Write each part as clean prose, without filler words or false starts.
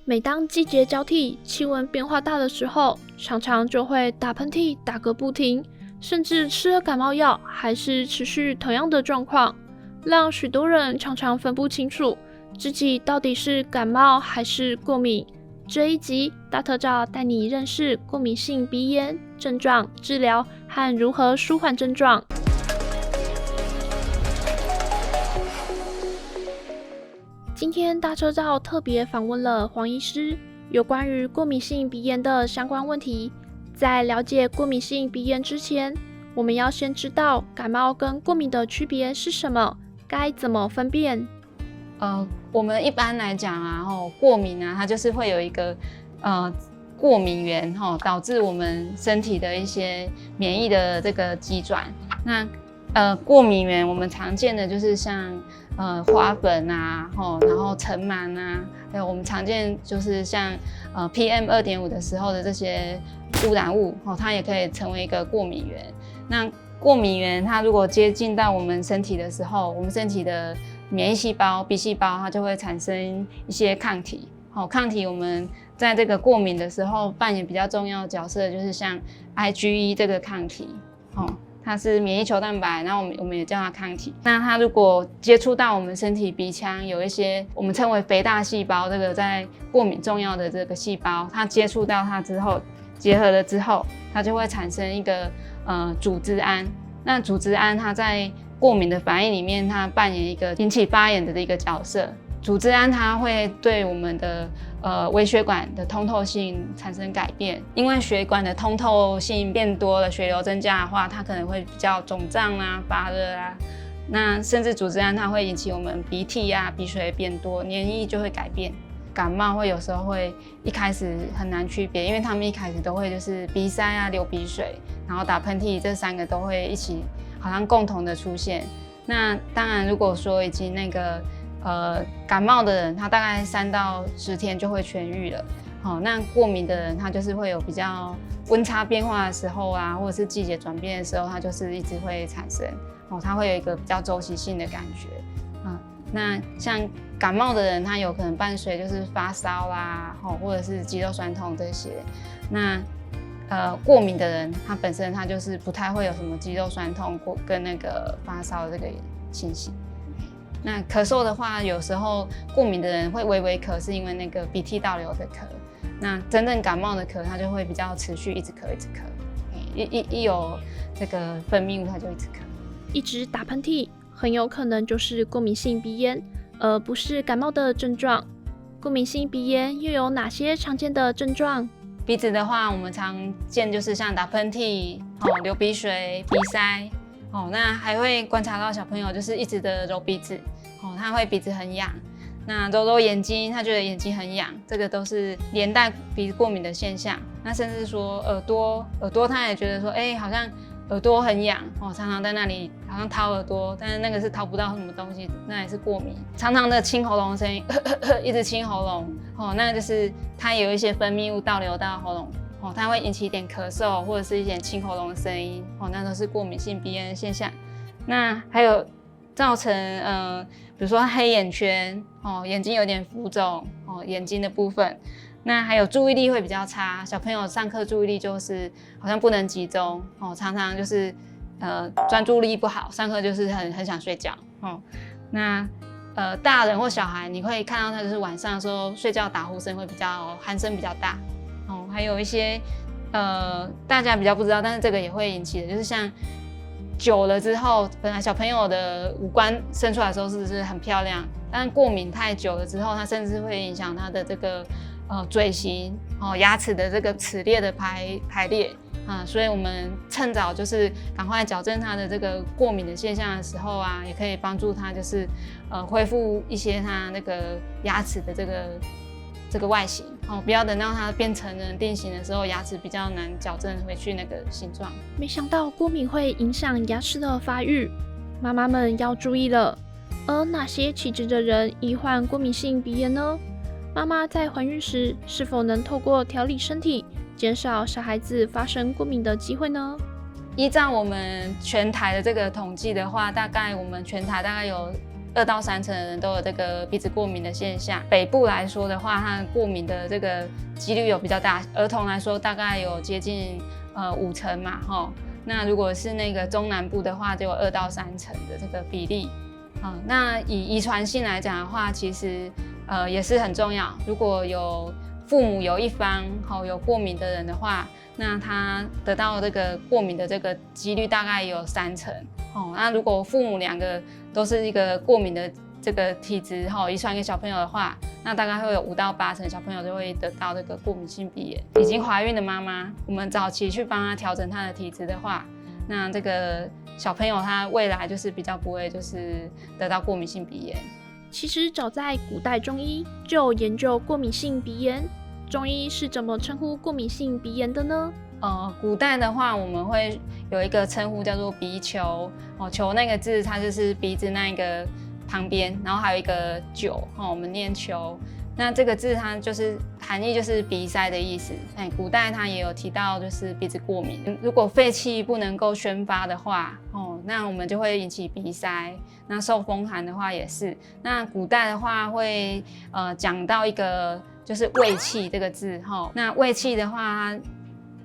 每当季节交替、气温变化大的时候，常常就会打喷嚏打个不停，甚至吃了感冒药还是持续同样的状况，让许多人常常分不清楚自己到底是感冒还是过敏。这一集大特照带你认识过敏性鼻炎症状、治疗和如何舒缓症状。今天大车照特别访问了黄医师，有关于过敏性鼻炎的相关问题。在了解过敏性鼻炎之前，我们要先知道感冒跟过敏的区别是什么，该怎么分辨？我们一般来讲啊，过敏啊，它就是会有一个过敏源导致我们身体的一些免疫的这个机转。那过敏源我们常见的就是像花粉啊，然后尘螨啊，还有我们常见就是像PM2.5的时候的这些污染物，它也可以成为一个过敏源。那过敏源它如果接近到我们身体的时候，我们身体的免疫细胞、B细胞它就会产生一些抗体。抗体我们在这个过敏的时候扮演比较重要的角色，就是像 IgE 这个抗体，它是免疫球蛋白，然后我们也叫它抗体。那它如果接触到我们身体鼻腔有一些我们称为肥大细胞，这个在过敏重要的这个细胞，它接触到它之后，结合了之后，它就会产生一个组织胺。那组织胺它在过敏的反应里面，它扮演一个引起发炎的一个角色。组织胺它会对我们的微血管的通透性产生改变，因为血管的通透性变多了，血流增加的话，它可能会比较肿胀啊、发热啊。那甚至组织胺它会引起我们鼻涕啊、鼻水变多，黏液就会改变。感冒会有时候会一开始很难区别，因为他们一开始都会就是鼻塞啊、流鼻水，然后打喷嚏，这三个都会一起好像共同的出现。那当然，如果说已经感冒的人，他大概3到10天就会痊愈了。那过敏的人，他就是会有比较温差变化的时候啊，或者是季节转变的时候，他就是一直会产生。他会有一个比较周期性的感觉。那像感冒的人，他有可能伴随就是发烧啦，或者是肌肉酸痛这些。那过敏的人，他本身他就是不太会有什么肌肉酸痛跟那个发烧的这个情形。那咳嗽的话，有时候过敏的人会微微咳，是因为那个鼻涕倒流的咳。那真正感冒的咳，它就会比较持续，一直咳，一直咳。一有这个分泌物，它就一直咳。一直打喷嚏，很有可能就是过敏性鼻炎，而不是感冒的症状。过敏性鼻炎又有哪些常见的症状？鼻子的话，我们常见就是像打喷嚏、流鼻水、鼻塞。那还会观察到小朋友就是一直的揉鼻子，他会鼻子很痒。那揉眼睛，他觉得眼睛很痒，这个都是连带鼻子过敏的现象。那甚至说耳朵他也觉得说，好像耳朵很痒，常常在那里好像掏耳朵，但是那个是掏不到什么东西，那也是过敏。常常的清喉咙的声音，一直清喉咙，那个就是它有一些分泌物倒流到喉咙。它会引起一点咳嗽或者是一点清喉咙的声音，那都是过敏性鼻炎的现象。那还有造成比如说黑眼圈，眼睛有点浮肿，眼睛的部分。那还有注意力会比较差，小朋友上课注意力就是好像不能集中，常常就是专注力不好，上课就是很想睡觉。那大人或小孩你会看到他就是晚上的时候睡觉打呼声会比较鼾声比较大。还有一些大家比较不知道，但是这个也会引起的，就是像久了之后，本来小朋友的五官生出来的时候是不是很漂亮，但过敏太久了之后，它甚至会影响他的这个嘴型、牙齿的这个齿列的排列所以我们趁早就是赶快矫正他的这个过敏的现象的时候啊，也可以帮助他就是恢复一些他那个牙齿的这个外形，不要等到它变成人定型的时候，牙齿比较难矫正回去那个形状。没想到过敏会影响牙齿的发育，妈妈们要注意了。而哪些体质的人易患过敏性鼻炎呢？妈妈在怀孕时是否能透过调理身体，减少小孩子发生过敏的机会呢？依照我们全台的这个统计的话，大概我们全台大概有2到3成的人都有这个鼻子过敏的现象。北部来说的话，它过敏的这个几率有比较大，儿童来说大概有接近5成嘛，那如果是那个中南部的话，就有2到3成的这个比例。那以遗传性来讲的话，其实也是很重要。如果有父母有一方有过敏的人的话，那他得到这个过敏的这个几率大概有3成。那如果父母2个都是一个过敏的这个体质遗传给小朋友的话，那大概会有5到8成小朋友就会得到这个过敏性鼻炎。已经怀孕的妈妈，我们早期去帮她调整她的体质的话，那这个小朋友他未来就是比较不会就是得到过敏性鼻炎。其实早在古代中医就有研究过敏性鼻炎，中医是怎么称呼过敏性鼻炎的呢？古代的话，我们会有一个称呼叫做鼻球。球那个字，它就是鼻子那个旁边，然后还有一个臼，我们念球。那这个字它就是含义就是鼻塞的意思。古代它也有提到就是鼻子过敏，如果废气不能够宣发的话，那我们就会引起鼻塞。那受风寒的话也是。那古代的话会讲到一个就是胃气这个字。那胃气的话，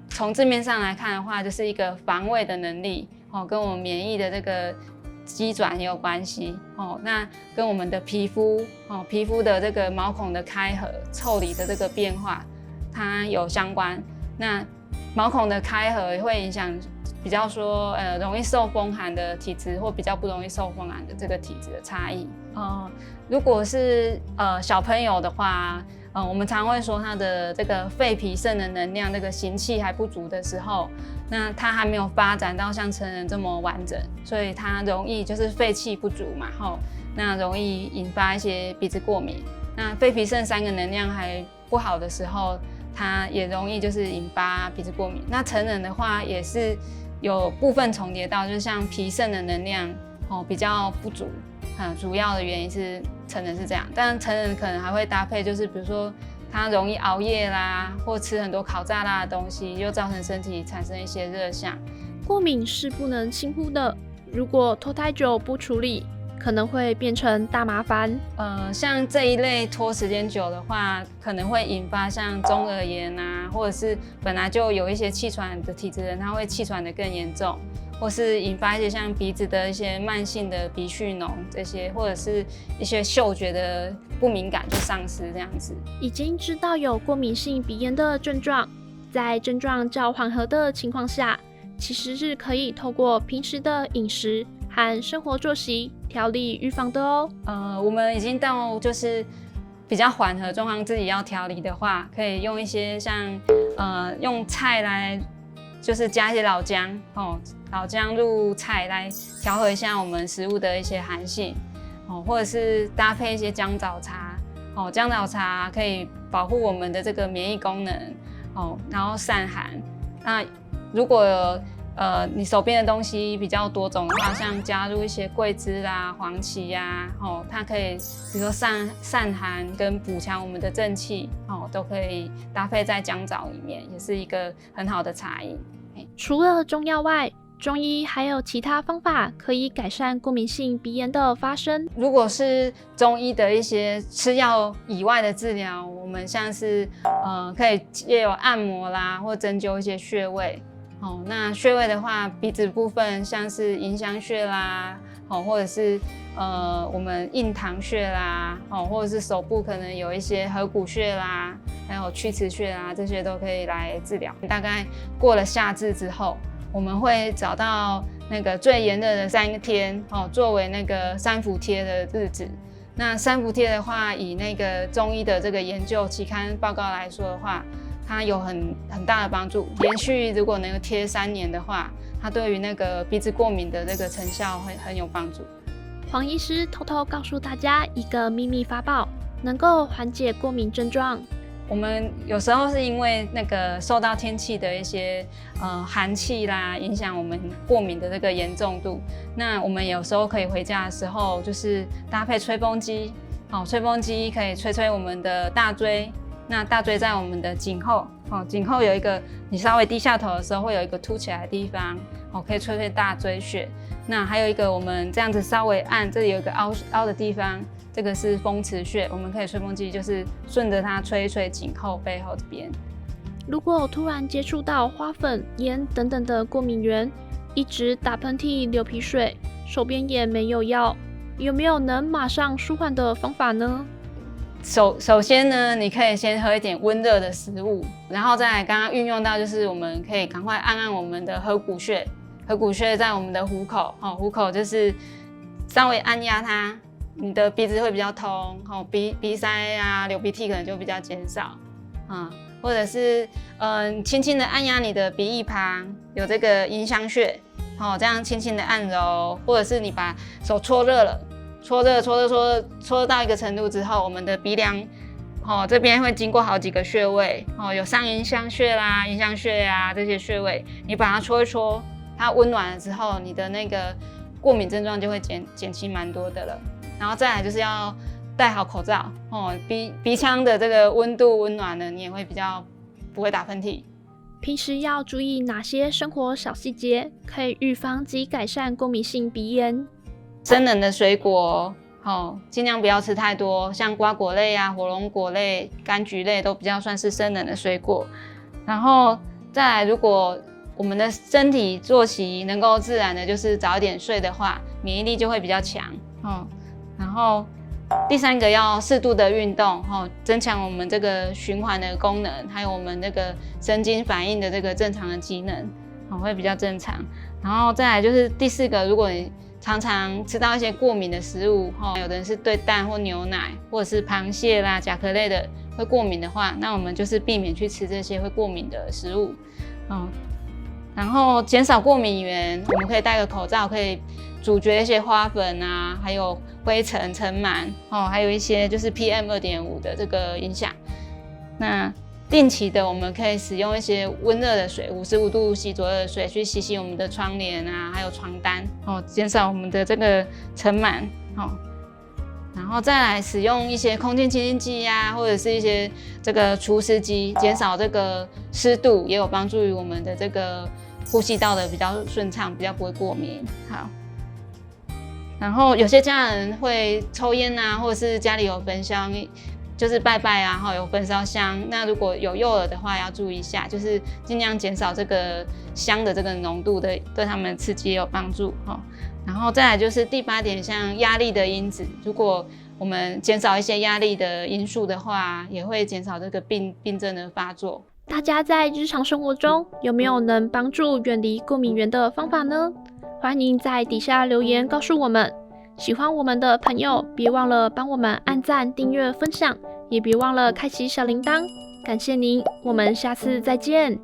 从字面上来看的话，就是一个防卫的能力，跟我们免疫的这个机转也有关系。那跟我们的皮肤的这个毛孔的开合、腠理的这个变化，它有相关。那毛孔的开合也会影响比较说容易受风寒的体质或比较不容易受风寒的这个体质的差异。如果是小朋友的话，我们常会说他的这个肺脾肾的能量，这个行气还不足的时候，那他还没有发展到像成人这么完整，所以他容易就是肺气不足嘛，那容易引发一些鼻子过敏。那肺脾肾3个能量还不好的时候，它也容易就是引发鼻子过敏。那成人的话也是有部分重叠到，就是像脾肾的能量比较不足。主要的原因是成人是这样，但成人可能还会搭配，就是比如说他容易熬夜啦，或吃很多烤炸辣的东西，又造成身体产生一些热象。过敏是不能轻忽的，如果拖太久不处理，可能会变成大麻烦。像这一类拖时间久的话，可能会引发像中耳炎啊，或者是本来就有一些气喘的体质人，他会气喘的更严重。或是引发一些像鼻子的一些慢性的鼻蓄脓这些，或者是一些嗅觉的不敏感就丧失这样子。已经知道有过敏性鼻炎的症状，在症状较缓和的情况下，其实是可以透过平时的饮食和生活作息调理预防的哦。我们已经到就是比较缓和状况，自己要调理的话，可以用一些像用菜来就是加一些老姜老姜入菜来调和一下我们食物的一些寒性或者是搭配一些姜枣茶姜枣茶可以保护我们的这个免疫功能然后散寒。那如果你手边的东西比较多种的话，像加入一些桂枝啦、黄芪呀它可以比如说散寒跟补强我们的正气都可以搭配在姜枣里面，也是一个很好的茶饮。除了中药外，中医还有其他方法可以改善过敏性鼻炎的发生。如果是中医的一些吃药以外的治疗，我们像是可以借由按摩啦，或针灸一些穴位。那穴位的话，鼻子部分像是迎香穴啦，或者是我们印堂穴啦，或者是手部可能有一些合谷穴啦，还有曲池穴啦，这些都可以来治疗。大概过了夏至之后，我们会找到那个最炎热的3天作为那个三伏贴的日子。那三伏贴的话，以那个中医的这个研究期刊报告来说的话，它有很大的帮助。连续如果能够贴3年的话，它对于那个鼻子过敏的这个成效会很有帮助。黄医师偷偷告诉大家一个秘密法宝，能够缓解过敏症状。我们有时候是因为那个受到天气的一些寒气啦，影响我们过敏的这个严重度。那我们有时候可以回家的时候，就是搭配吹风机，吹风机可以吹吹我们的大椎。那大椎在我们的颈后，颈后有一个，你稍微低下头的时候会有一个凸起来的地方，可以吹吹大椎穴。那还有一个，我们这样子稍微按，这里有一个凹的地方，这个是风池穴，我们可以吹风机就是顺着它吹一吹颈后、背后这边。如果突然接触到花粉、盐等等的过敏源，一直打喷嚏、流鼻水，手边也没有药，有没有能马上舒缓的方法呢？首先呢，你可以先喝一点温热的食物，然后再来刚刚运用到，就是我们可以赶快按按我们的合谷穴。合谷穴在我们的虎口，虎口就是稍微按压它，你的鼻子会比较通，鼻塞啊、流鼻涕可能就比较减少，或者是轻轻的按压你的鼻翼旁，有这个迎香穴，这样轻轻的按揉，或者是你把手搓热了，搓到一个程度之后，我们的鼻梁，这边会经过好几个穴位，有上迎香穴啦、迎香穴啊这些穴位，你把它搓一搓，它温暖了之后，你的那个过敏症状就会减轻蛮多的了。然后再来就是要戴好口罩，鼻腔的这个温度温暖了，你也会比较不会打喷嚏。平时要注意哪些生活小细节，可以预防及改善过敏性鼻炎？生冷的水果，尽量不要吃太多，像瓜果类啊、火龙果类、柑橘类都比较算是生冷的水果。然后再来，如果我们的身体作息能够自然的，就是早一点睡的话，免疫力就会比较强。然后第三个要适度的运动，增强我们这个循环的功能，还有我们这个神经反应的这个正常的机能，会比较正常。然后再来就是第四个，如果你常常吃到一些过敏的食物，有的人是对蛋或牛奶，或者是螃蟹啦、甲壳类的会过敏的话，那我们就是避免去吃这些会过敏的食物。然后减少过敏源，我们可以戴个口罩，可以阻绝一些花粉啊，还有灰尘、尘螨，还有一些就是 PM2.5 的这个影响。那定期的我们可以使用一些温热的水，55度C左右的水去洗我们的窗帘啊，还有床单，减少我们的这个尘螨。然后再来使用一些空气清新剂啊，或者是一些这个除湿机，减少这个湿度，也有帮助于我们的这个呼吸道的比较顺畅，比较不会过敏。好，然后有些家人会抽烟啊，或者是家里有焚香，就是拜拜啊，有焚烧香。那如果有幼儿的话，要注意一下，就是尽量减少这个香的这个浓度的，对他们刺激也有帮助。然后再来就是第8点，像压力的因子，如果我们减少一些压力的因素的话，也会减少这个病症的发作。大家在日常生活中有没有能帮助远离过敏源的方法呢？欢迎在底下留言告诉我们。喜欢我们的朋友，别忘了帮我们按赞、订阅、分享，也别忘了开启小铃铛。感谢您，我们下次再见。